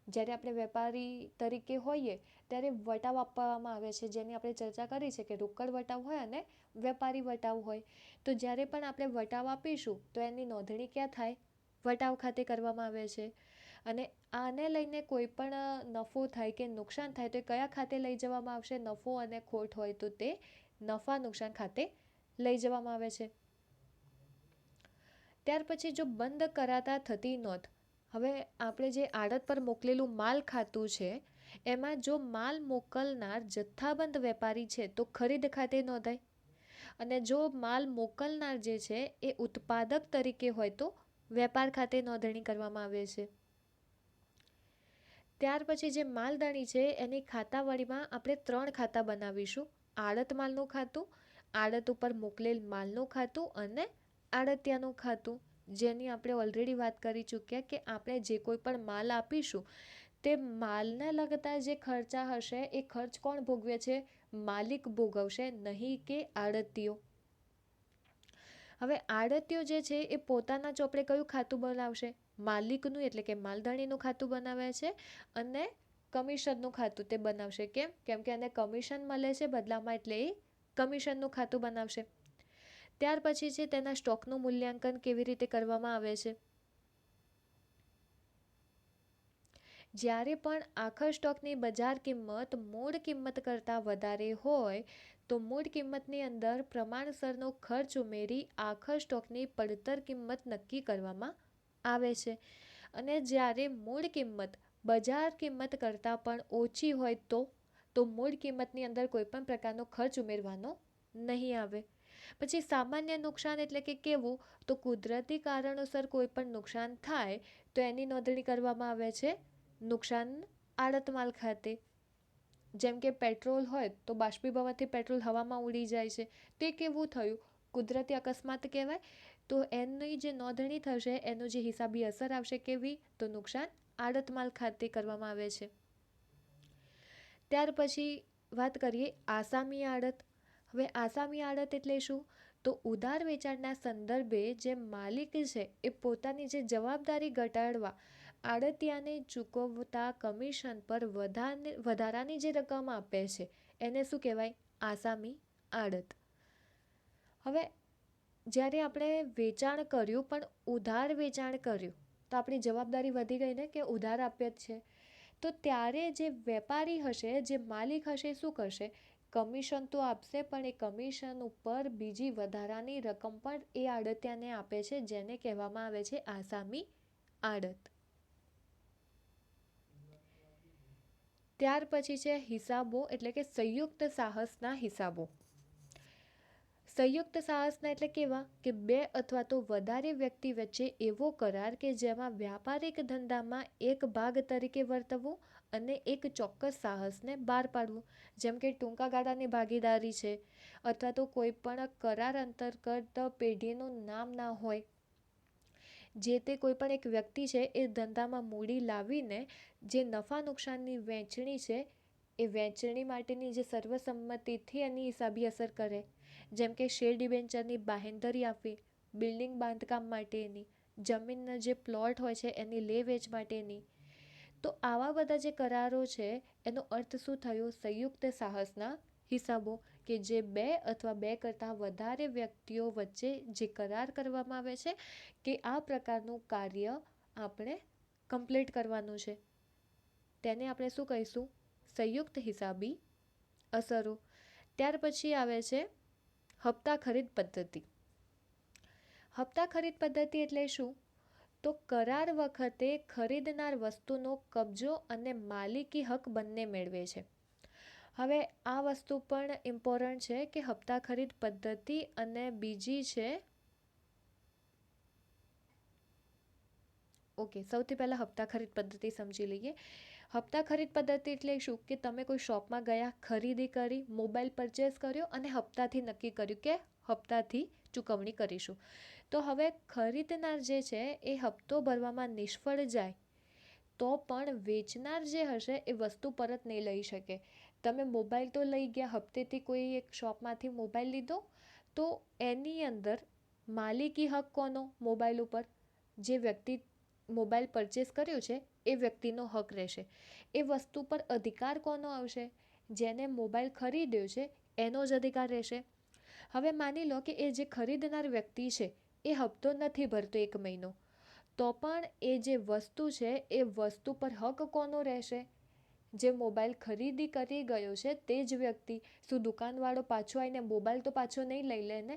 જ્યારે આપણે વેપારી તરીકે હોઈએ ત્યારે વટાવ આપવામાં આવે છે, જેની આપણે ચર્ચા કરી છે કે રોકડ વટાવ હોય અને વેપારી વટાવ હોય. તો જ્યારે પણ આપણે વટાવ આપીશું તો એની નોંધણી ક્યાં થાય? વટાવ ખાતે કરવામાં આવે છે. અને આને લઈને કોઈ પણ નફો થાય કે નુકસાન થાય તો એ કયા ખાતે લઈ જવામાં આવશે? નફો અને ખોટ હોય તો તે નફા નુકસાન ખાતે લઈ જવામાં આવે છે. ત્યાર પછી જો બંધ કરાતા થતી નોંધ. હવે આપણે જે આડત પર મોકલેલું માલ ખાતું છે એમાં જો માલ મોકલનાર જથ્થાબંધ વેપારી છે તો ખરીદ ખાતે નોંધાય. અને જો માલ મોકલનાર જે છે એ ઉત્પાદક તરીકે હોય તો વેપાર ખાતે નોંધણી કરવામાં આવે છે. ત્યાર પછી જે માલધણી છે એની ખાતાવળીમાં આપણે 3 ખાતા બનાવીશું. આડત માલનું ખાતું, આડત ઉપર મોકલેલ માલનું ખાતું અને આડતિયાનું ખાતું. જેની આપણે ઓલરેડી વાત કરી ચૂક્યા કે આપણે જે કોઈ પણ માલ આપીશું તે માલને લગતા જે ખર્ચા હશે એ ખર્ચ કોણ ભોગવે છે? માલિક ભોગવશે, નહીં કે આડતીયો. હવે આડતિયો જે છે એ પોતાના ચોપડે કયું ખાતું બનાવશે? માલિકનું એટલે કે માલધારીનું ખાતું બનાવે છે અને કમિશનનું ખાતું તે બનાવશે. કેમ કે એને કમિશન મળે છે બદલામાં, એટલે એ કમિશનનું ખાતું બનાવશે. ત્યાર પછી છે તેના સ્ટોકનું મૂલ્યાંકન કેવી રીતે કરવામાં આવે છે? જ્યારે પણ આખા સ્ટોકની બજાર કિંમત મૂળ કિંમત કરતાં વધારે હોય તો મૂળ કિંમતની અંદર પ્રમાણસરનો ખર્ચ ઉમેરી આખા સ્ટોકની પડતર કિંમત નક્કી કરવામાં આવે છે. અને જ્યારે મૂળ કિંમત બજાર કિંમત કરતાં પણ ઓછી હોય તો મૂળ કિંમતની અંદર કોઈપણ પ્રકારનો ખર્ચ ઉમેરવાનો નહીં આવે. પછી સામાન્ય નુકસાન એટલે કે કેવું? તો કુદરતી કારણોસર કોઈ પણ નુકસાન થાય તો એની નોંધણી કરવામાં આવે છે નુકસાન આડત માલ ખાતે. જેમ કે પેટ્રોલ હોય તો બાષ્પીભવનથી પેટ્રોલ હવામાં ઉડી જાય છે, તે કેવું થયું? કુદરતી અકસ્માત કહેવાય. તો એની જે નોંધણી થશે એનું જે હિસાબી અસર આવશે કેવી? તો નુકસાન આડત માલ ખાતે કરવામાં આવે છે. ત્યાર પછી વાત કરીએ આસામી આડત. હવે આસામી આડત એટલે શું? તો ઉધાર વેચાણના સંદર્ભે જે માલિક છે એ પોતાની જે જવાબદારી ઘટાડવા આડતિયાને ચૂકવતા કમિશન પર વધારાની જે રકમ આપે છે એને શું કહેવાય? આસામી આડત. હવે જ્યારે આપણે વેચાણ કર્યું પણ ઉધાર વેચાણ કર્યું તો આપણી જવાબદારી વધી ગઈ ને, કે ઉધાર આપ્યો જ છે. તો ત્યારે જે વેપારી હશે, જે માલિક હશે, શું કરશે? કમિશન તો આપશે, પણ એ કમિશન ઉપર બીજી વધારાની રકમ પણ એ આડતિયાને આપે છે, જેને કહેવામાં આવે છે આસામી આડત. ત્યાર પછી છે હિસાબો એટલે કે સંયુક્ત સાહસના હિસાબો. સંયુક્ત સાહસના એટલે કેવા? કે બે અથવા તો વધારે વ્યક્તિ વચ્ચે એવો કરાર કે જેમાં વ્યાપારિક ધંધામાં એક ભાગ તરીકે વર્તવું અને એક ચોક્કસ સાહસને બહાર પાડવું. જેમ કે ટૂંકા ગાળાની ભાગીદારી છે, અથવા તો કોઈ પણ કરાર અંતર્ગત પેઢીનું નામ ના હોય. જે તે કોઈ પણ એક વ્યક્તિ છે એ ધંધામાં મૂડી લાવીને જે નફા નુકસાનની વહેંચણી છે એ વહેંચણી માટેની જે સર્વસંમતિથી એની હિસાબી અસર કરે. જેમ કે શેર ડિબેન્ચરની બાહેંધરી આપવી, બિલ્ડિંગ બાંધકામ માટેની, જમીનના જે પ્લોટ હોય છે એની લે વેચ માટેની. તો આવા બધા જે કરારો છે એનો અર્થ શું થયો? સંયુક્ત સાહસના હિસાબો, કે જે બે અથવા બે કરતાં વધારે વ્યક્તિઓ વચ્ચે જે કરાર કરવામાં આવે છે કે આ પ્રકારનું કાર્ય આપણે કમ્પ્લીટ કરવાનું છે, તેને આપણે શું કહીશું? સંયુક્ત હિસાબી અસરો. ત્યાર પછી આવે છે હપ્તા ખરીદ પદ્ધતિ. હપ્તા ખરીદ પદ્ધતિ એટલે શું? તો કરાર વખતે ખરીદનાર વસ્તુનો કબજો અને માલિકી હક બંને મેળવે છે. હવે આ વસ્તુ પણ ઇમ્પોર્ટન્ટ છે કે હપ્તા ખરીદ પદ્ધતિ અને બીજી છે. ઓકે, સૌથી પહેલાં હપ્તા ખરીદ પદ્ધતિ સમજી લઈએ. હપ્તા ખરીદ પદ્ધતિ એટલે શું? કે તમે કોઈ શોપમાં ગયા, ખરીદી કરી, મોબાઈલ પરચેસ કર્યો અને હપ્તાથી નક્કી કર્યું કે હપ્તાથી ચૂકવણી કરીશું. તો હવે ખરીદનાર જે છે એ હપ્તો ભરવામાં નિષ્ફળ જાય તો પણ વેચનાર જે હશે એ વસ્તુ પરત નહીં લઈ શકે. તમે મોબાઈલ તો લઈ ગયા, હપ્તેથી કોઈ એક શોપમાંથી મોબાઈલ લીધો, તો એની અંદર માલિકી હક કોનો? મોબાઈલ ઉપર જે વ્યક્તિ મોબાઈલ પરચેસ કર્યો છે એ વ્યક્તિનો હક રહેશે. એ વસ્તુ પર અધિકાર કોનો આવશે? જેને મોબાઈલ ખરીદ્યો છે એનો જ અધિકાર રહેશે. હવે માની લો કે એ જે ખરીદનાર વ્યક્તિ છે એ હપ્તો નથી ભરતો 1 મહિનો, તો પણ એ જે વસ્તુ છે એ વસ્તુ પર હક કોનો રહેશે? જે મોબાઈલ ખરીદી કરી ગયો છે તે જ વ્યક્તિ. શું દુકાનવાળો પાછો આવીને મોબાઈલ તો પાછો નહીં લઈ લે ને?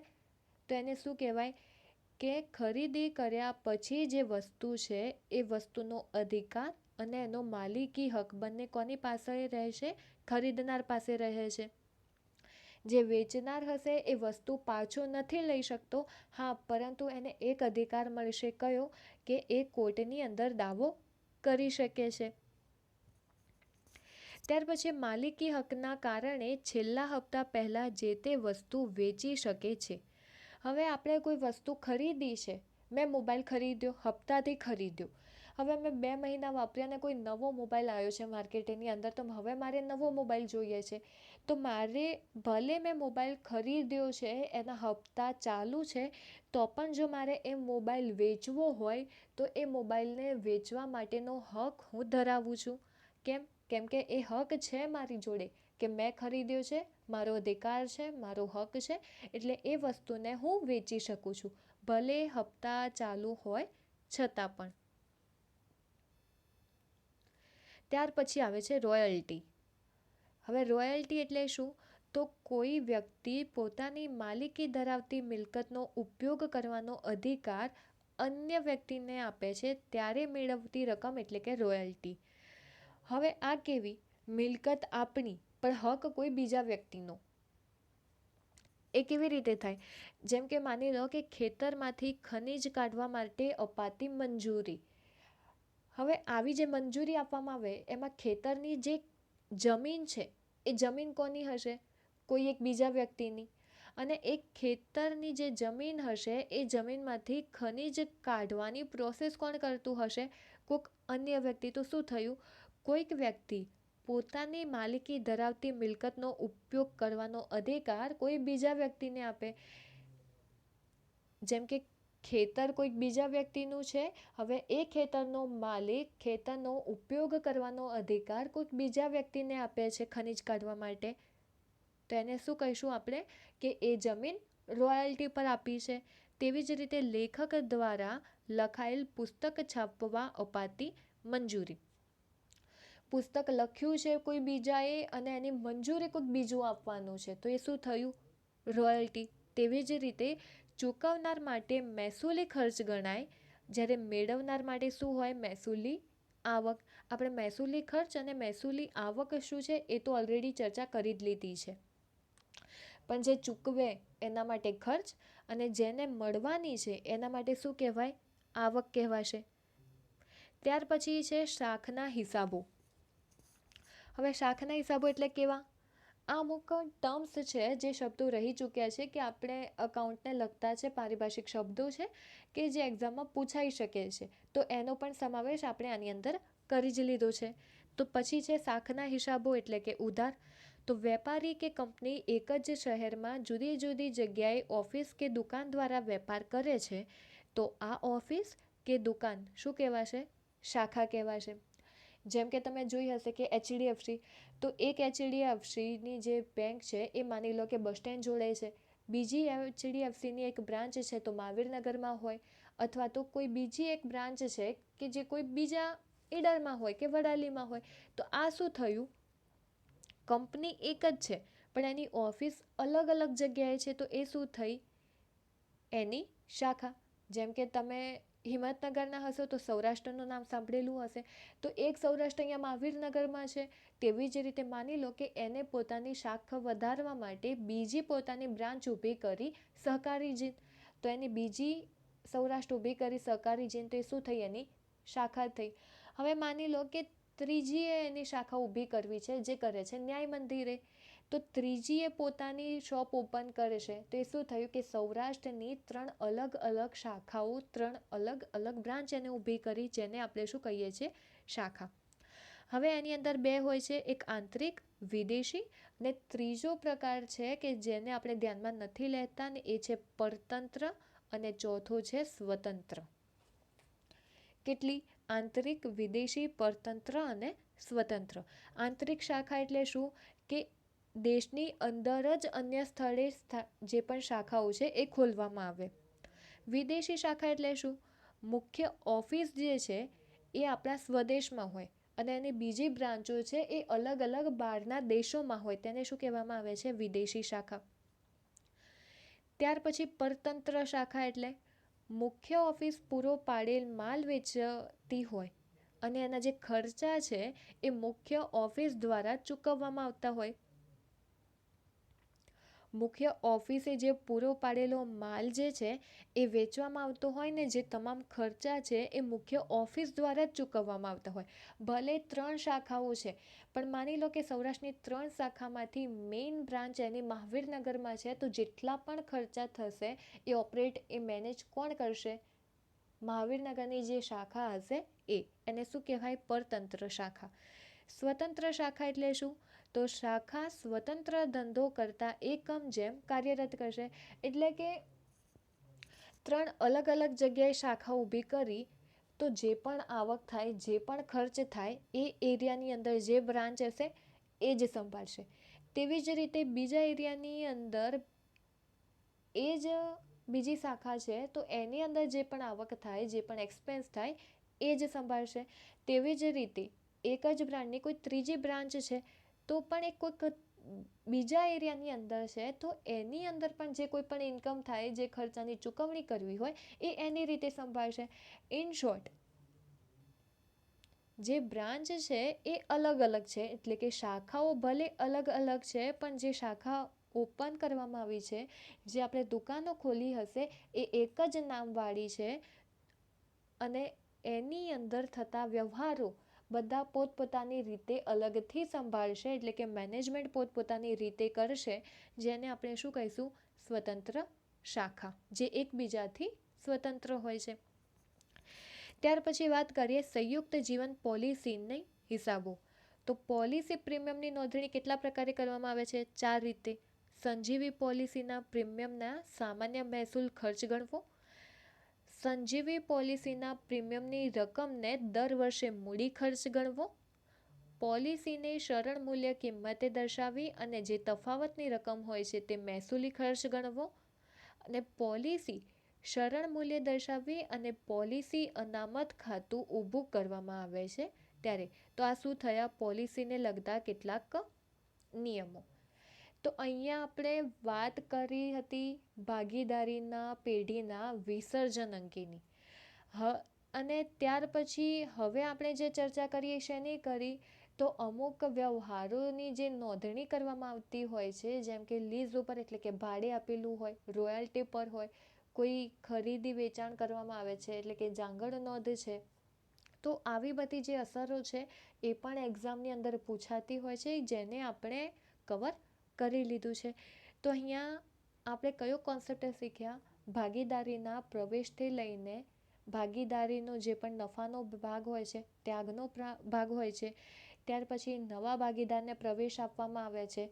તો એને શું કહેવાય? કે ખરીદી કર્યા પછી જે વસ્તુ છે એ વસ્તુનો અધિકાર અને એનો માલિકી હક બંને કોની પાસે રહેશે? ખરીદનાર પાસે રહે છે. જે વેચનાર હશે એ વસ્તુ પાછો નથી લઈ શકતો, હા, પરંતુ એને એક અધિકાર મળશે. કયો? કે એ કોર્ટની અંદર દાવો કરી શકે છે. ત્યાર પછી માલિકી હકના કારણે છેલ્લા હપ્તા પહેલાં જે તે વસ્તુ વેચી શકે છે. હવે આપણે કોઈ વસ્તુ ખરીદી છે, મેં મોબાઈલ ખરીદ્યો, હપ્તાથી ખરીદ્યો. હવે મેં 2 મહિના વાપર્યા અને કોઈ નવો મોબાઈલ આવ્યો છે માર્કેટની અંદર, તો હવે મારે નવો મોબાઈલ જોઈએ છે. તો મારે ભલે મેં મોબાઈલ ખરીદ્યો છે, એના હપ્તા ચાલુ છે, તો પણ જો મારે એ મોબાઈલ વેચવો હોય તો એ મોબાઈલને વેચવા માટેનો હક હું ધરાવું છું. કેમ કે એ હક છે મારી જોડે, કે મેં ખરીદ્યો છે, મારો અધિકાર છે, મારો હક છે, એટલે એ વસ્તુને હું વેચી શકું છું, ભલે હપ્તા ચાલુ હોય છતાં પણ. ત્યાર પછી આવે છે રોયલ્ટી. હવે રોયલ્ટી એટલે શું? તો કોઈ વ્યક્તિ પોતાની માલિકી ધરાવતી મિલકતનો ઉપયોગ કરવાનો અધિકાર અન્ય વ્યક્તિને આપે છે ત્યારે મેળવતી રકમ એટલે કે રોયલ્ટી. હવે આ કેવી? મિલકત આપણી પણ હક કોઈ બીજા વ્યક્તિનો. એ કેવી રીતે થાય? જેમ કે માની લો કે ખેતરમાંથી ખનિજ કાઢવા માટે અપાતી મંજૂરી. હવે આવી જે મંજૂરી આપવામાં આવે એમાં ખેતરની જે જમીન છે એ જમીન કોની હશે? કોઈ એક બીજા વ્યક્તિની. અને એ ખેતરની જે જમીન હશે એ જમીનમાંથી ખનિજ કાઢવાની પ્રોસેસ કોણ કરતું હશે? કોઈક અન્ય વ્યક્તિ. તો શું થયું? કોઈક વ્યક્તિ પોતાની માલિકી ધરાવતી મિલકતનો ઉપયોગ કરવાનો અધિકાર કોઈ બીજા વ્યક્તિને આપે. જેમ કે ખેતર કોઈક બીજા વ્યક્તિનું છે, હવે એ ખેતરનો માલિક ખેતરનો ઉપયોગ કરવાનો અધિકાર કોઈક બીજા વ્યક્તિને આપે છે ખનિજ કાઢવા માટે, તો એને શું કહીશું આપણે? કે એ જમીન રોયલ્ટી પર આપી છે. તેવી જ રીતે લેખક દ્વારા લખાયેલ પુસ્તક છાપવા અપાતી મંજૂરી. પુસ્તક લખ્યું છે કોઈ બીજાએ અને એની મંજૂરી કોઈક બીજું આપવાનું છે, તો એ શું થયું? રોયલ્ટી. તેવી જ રીતે ચૂકવનાર માટે મહેસૂલી ખર્ચ ગણાય, જ્યારે મેળવનાર માટે શું હોય? મહેસૂલી આવક. આપણે મહેસૂલી ખર્ચ અને મહેસૂલી આવક શું છે એ તો ઓલરેડી ચર્ચા કરી જ લીધી છે. પણ જે ચૂકવે એના માટે ખર્ચ અને જેને મળવાની છે એના માટે શું કહેવાય? આવક કહેવાશે. ત્યાર પછી છે શાખના હિસાબો. હવે શાખના હિસાબો એટલે કેવા? આ અમુક ટર્મ્સ છે જે શબ્દો રહી ચૂક્યા છે કે આપણે અકાઉન્ટને લગતા છે, પારિભાષિક શબ્દો છે કે જે એક્ઝામમાં પૂછાઈ શકે છે, તો એનો પણ સમાવેશ આપણે આની અંદર કરી જ લીધો છે. તો પછી છે શાખના હિસાબો એટલે કે ઉધાર. તો વેપારી કે કંપની એક જ શહેરમાં જુદી જુદી જગ્યાએ ઓફિસ કે દુકાન દ્વારા વેપાર કરે છે, તો આ ઓફિસ કે દુકાન શું કહેવાશે? શાખા કહેવાશે. જેમ કે તમે જોઈ હશે કે HDFC, તો એક HDFCની જે બેંક છે એ માની લો કે બસ સ્ટેન્ડ જોડે છે, બીજી HDFCની એક બ્રાન્ચ છે તો મહાવીરનગરમાં હોય, અથવા તો કોઈ બીજી એક બ્રાન્ચ છે કે જે કોઈ બીજા ઈડરમાં હોય કે વડાલીમાં હોય. તો આ શું થયું? કંપની એક જ છે પણ એની ઓફિસ અલગ અલગ જગ્યાએ છે, તો એ શું થઈ? એની શાખા. જેમ કે તમે હિંમતનગરના હશો તો સૌરાષ્ટ્રનું નામ સાંભળેલું હશે, તો એક સૌરાષ્ટ્ર અહીંયા મહાવીરનગરમાં છે. તેવી જ રીતે માની લો કે એને પોતાની શાખા વધારવા માટે બીજી પોતાની બ્રાન્ચ ઊભી કરી સહકારી જિન, તો એની બીજી સૌરાષ્ટ્ર ઊભી કરી સહકારી જિન, તો એ શું થઈ? એની શાખા થઈ. હવે માની લો કે ત્રીજીએ એની શાખા ઊભી કરવી છે, જે કરે છે ન્યાય મંદિરે, તો ત્રીજીએ પોતાની શોપ ઓપન કરે છે, તો એ શું થયું? કે સૌરાષ્ટ્રની 3 અલગ અલગ શાખાઓ, 3 અલગ અલગ બ્રાન્ચ એને ઊભી કરી, જેને આપણે શું કહીએ છીએ? શાખા. હવે એની અંદર બે હોય છે, એક આંતરિક, વિદેશી, અને ત્રીજો પ્રકાર છે કે જેને આપણે ધ્યાનમાં નથી લેતા ને એ છે પરતંત્ર, અને ચોથો છે સ્વતંત્ર. કેટલી? આંતરિક, વિદેશી, પરતંત્ર અને સ્વતંત્ર. આંતરિક શાખા એટલે શું? કે દેશની અંદર જ અન્ય સ્થળે જે પણ શાખાઓ છે એ ખોલવામાં આવે. વિદેશી શાખા એટલે શું? મુખ્ય ઓફિસ જે છે એ આપણા સ્વદેશમાં હોય અને એની બીજી બ્રાન્ચો છે એ અલગ અલગ બહારના દેશોમાં હોય, તેને શું કહેવામાં આવે છે? વિદેશી શાખા. ત્યાર પછી પરતંત્ર શાખા એટલે મુખ્ય ઓફિસ પૂરો પાડેલ માલ વેચતી હોય અને એના જે ખર્ચા છે એ મુખ્ય ઓફિસ દ્વારા ચૂકવવામાં આવતા હોય. મુખ્ય ઓફિસે જે પૂરો પાડેલો માલ જે છે એ વેચવામાં આવતો હોય ને, જે તમામ ખર્ચા છે એ મુખ્ય ઓફિસ દ્વારા જ ચૂકવવામાં આવતા હોય. ભલે 3 શાખાઓ છે, પણ માની લો કે સૌરાષ્ટ્રની 3 શાખામાંથી મેઇન બ્રાન્ચ એની મહાવીરનગરમાં છે, તો જેટલા પણ ખર્ચા થશે એ ઓપરેટ, એ મેનેજ કોણ કરશે? મહાવીરનગરની જે શાખા હશે એને શું કહેવાય? પરતંત્ર શાખા. સ્વતંત્ર શાખા એટલે શું? તો શાખા સ્વતંત્ર ધંધો કરતા એકમ જેમ કાર્યરત કરશે. એટલે કે 3 અલગ અલગ જગ્યાએ શાખા ઊભી કરી તો જે પણ આવક થાય, જે પણ ખર્ચ થાય, એ એરિયાની અંદર જે બ્રાન્ચ હશે એ જ સંભાળશે. તેવી જ રીતે બીજા એરિયાની અંદર એ જ બીજી શાખા છે તો એની અંદર જે પણ આવક થાય, જે પણ એક્સપેન્સ થાય એ જ સંભાળશે. તેવી જ રીતે એક જ બ્રાન્ડની કોઈ ત્રીજી બ્રાન્ચ છે તો પણ એ કોઈક બીજા એરિયાની અંદર છે તો એની અંદર પણ જે કોઈ પણ ઇન્કમ થાય, જે ખર્ચાની ચૂકવણી કરવી હોય એ એની રીતે સંભાળશે. ઇન શોર્ટ, જે બ્રાન્ચ છે એ અલગ અલગ છે, એટલે કે શાખાઓ ભલે અલગ અલગ છે પણ જે શાખા ઓપન કરવામાં આવી છે, જે આપણે દુકાનો ખોલી હશે એ એક જ નામવાળી છે અને એની અંદર થતા વ્યવહારો બધા પોતપોતાની રીતે અલગથી સંભાળશે. એટલે કે મેનેજમેન્ટ પોતપોતાની રીતે કરશે, જેને આપણે શું કહીશું? સ્વતંત્ર શાખા, જે એકબીજાથી સ્વતંત્ર હોય છે. ત્યાર પછી વાત કરીએ સંયુક્ત જીવન પોલિસીની હિસાબો. તો પોલિસી પ્રીમિયમની નોંધણી કેટલા પ્રકારે કરવામાં આવે છે? 4 રીતે. સંજીવી પોલિસીના પ્રીમિયમના સામાન્ય મહેસૂલ ખર્ચ ગણવો. સંજીવી પોલિસીના પ્રીમિયમની રકમને દર વર્ષે મૂડી ખર્ચ ગણવો. પોલિસીને શરણ મૂલ્ય કિંમતે દર્શાવી અને જે તફાવતની રકમ હોય છે તે મહેસૂલી ખર્ચ ગણવો. અને પોલિસી શરણ મૂલ્ય દર્શાવી અને પોલિસી અનામત ખાતું ઊભું કરવામાં આવે છે ત્યારે. તો આ શું થયા? પોલિસીને લગતા કેટલાક નિયમો. તો અહીંયા આપણે વાત કરી હતી ભાગીદારીના પેઢીના વિસર્જન અંગેની. અને ત્યાર પછી હવે આપણે જે ચર્ચા કરીએ છે એની કરી તો અમુક વ્યવહારોની જે નોંધણી કરવામાં આવતી હોય છે, જેમ કે લીઝ ઉપર એટલે કે ભાડે આપેલું હોય, રોયલ્ટી પર હોય, કોઈ ખરીદી વેચાણ કરવામાં આવે છે એટલે કે જાંગડ નોંધ છે. તો આવી બધી જે અસરો છે એ પણ એક્ઝામની અંદર પૂછાતી હોય છે, જેને આપણે કવર કરી લીધું છે. તો અહીંયા આપણે કયો કોન્સેપ્ટ શીખ્યા? ભાગીદારીના પ્રવેશથી લઈને ભાગીદારીનો જે પણ નફાનો ભાગ હોય છે, ત્યાગનો ભાગ હોય છે, ત્યાર પછી નવા ભાગીદારને પ્રવેશ આપવામાં આવે છે,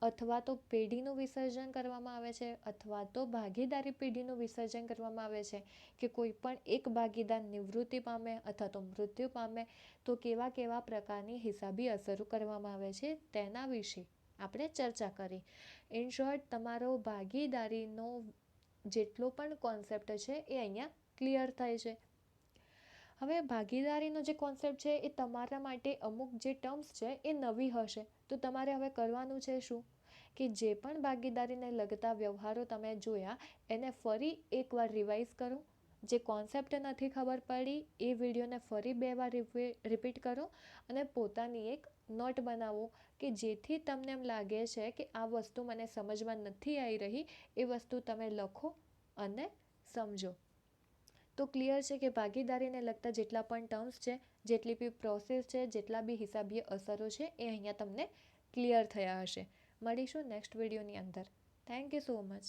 અથવા તો પેઢીનું વિસર્જન કરવામાં આવે છે, અથવા તો ભાગીદારી પેઢીનું વિસર્જન કરવામાં આવે છે કે કોઈ પણ એક ભાગીદાર નિવૃત્તિ પામે અથવા તો મૃત્યુ પામે તો કેવા કેવા પ્રકારની હિસાબી અસરો કરવામાં આવે છે તેના વિશે આપણે ચર્ચા કરી. ઇન શોર્ટ, તમારો ભાગીદારીનો જેટલો પણ કોન્સેપ્ટ છે એ અહીંયા ક્લિયર થાય છે. હવે ભાગીદારીનો જે કોન્સેપ્ટ છે એ તમારા માટે અમુક જે ટર્મ્સ છે એ નવી હશે. તો તમારે હવે કરવાનું છે શું? કે જે પણ ભાગીદારીને લગતા વ્યવહારો તમે જોયા એને ફરી એકવાર રિવાઇઝ કરો. જે કોન્સેપ્ટ નથી ખબર પડી એ વિડીયોને ફરી 2 વાર રિપીટ કરો અને પોતાની એક નોટ બનાવો કે જેથી તમને એમ લાગે છે કે આ વસ્તુ મને સમજમાં નથી આવી રહી, એ વસ્તુ તમે લખો અને સમજો. તો ક્લિયર છે કે ભાગીદારીને લગતા જેટલા પણ ટર્મ્સ છે, જેટલી બી પ્રોસેસ છે, જેટલા બી હિસાબીય અસરો છે એ અહીંયા તમને ક્લિયર થયા હશે. મળીશું નેક્સ્ટ વિડીયોની અંદર. Thank you so much.